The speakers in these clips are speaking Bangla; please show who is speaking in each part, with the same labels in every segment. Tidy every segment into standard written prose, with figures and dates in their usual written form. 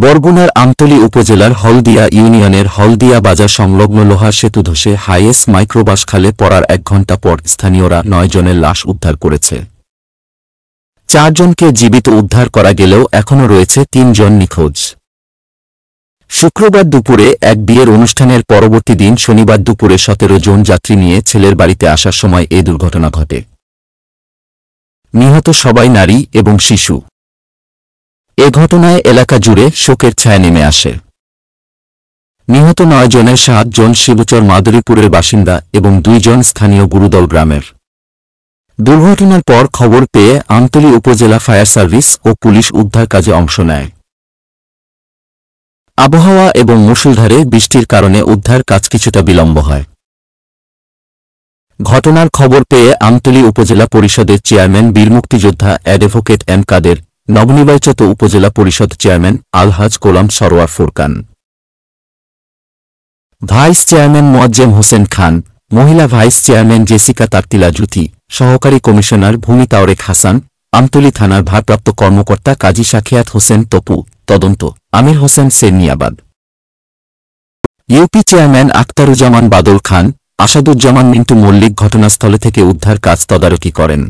Speaker 1: বরগুনার আমতলী উপজেলার হলদিয়া ইউনিয়নের হলদিয়া বাজার সংলগ্ন লোহার সেতু ধসে হাইএস মাইক্রোবাস খালে পড়ার 1 ঘণ্টা পর স্থানীয়রা 9 জনের লাশ উদ্ধার করেছে। 4 জনকে জীবিত উদ্ধার করা গেলেও এখনও রয়েছে 3 জন নিখোঁজ। শুক্রবার দুপুরে এক বিয়ের অনুষ্ঠানের পরবর্তী দিন শনিবার দুপুরে 17 জন যাত্রী নিয়ে ছেলের বাড়িতে আসার সময় এই দুর্ঘটনা ঘটে। নিহত সবাই নারী এবং শিশু। এ ঘটনায় এলাকা জুড়ে শোকের ছায়া নেমে আসে। নিহত 9 জনের 7 জন শিবচর মাদুরীপুরের বাসিন্দা এবং 2 জন স্থানীয় গুরুদল গ্রামের। দুর্ঘটনার পর খবর পেয়ে আমতলী উপজেলা ফায়ার সার্ভিস ও পুলিশ উদ্ধার কাজে অংশ নেয়। আবহাওয়া এবং মুষলধারে বৃষ্টির কারণে উদ্ধার কাজ কিছুটা বিলম্ব হয়। ঘটনার খবর পেয়ে আমতলী উপজেলা পরিষদের চেয়ারম্যান বীর মুক্তিযোদ্ধা অ্যাডভোকেট এম কাদের, নবনির্বাচিত উপজেলা পরিষদ চেয়ারম্যান আলহাজ গোলাম সরোয়ার ফুরকান, ভাইস চেয়ারম্যান মোয়াজ্জেম হোসেন খান, মহিলা ভাইস চেয়ারম্যান জেসিকা তারতিলা জ্যোতি, সহকারী কমিশনার ভূমি তাওরেক হাসান, আমতলী থানার ভারপ্রাপ্ত কর্মকর্তা কাজী সাখিয়াত হোসেন তপু, তদন্ত আমির হোসেন সেরনিয়াবাদ, ইউপি চেয়ারম্যান আখতারুজ্জামান বাদল খান, আসাদুজ্জামান মিন্টু মল্লিক ঘটনাস্থলে থেকে উদ্ধার কাজ তদারকি করেন।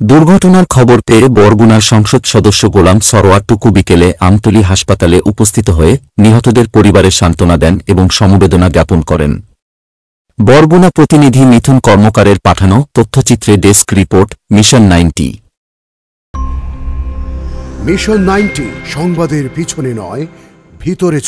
Speaker 1: দুর্ঘটনার খবর পেয়ে বরগুনার সংসদ সদস্য গোলাম সরোয়ার টুকু বিকেলে আমতলী হাসপাতালে উপস্থিত হয়ে নিহতদের পরিবারের সান্ত্বনা দেন এবং সমবেদনা জ্ঞাপন করেন। বরগুনা প্রতিনিধি মিথুন কর্মকারের পাঠানো তথ্যচিত্রে ডেস্ক রিপোর্ট, মিশন 90।
Speaker 2: মিশন 90 সংবাদের পিছনে নয়, ভিতরে।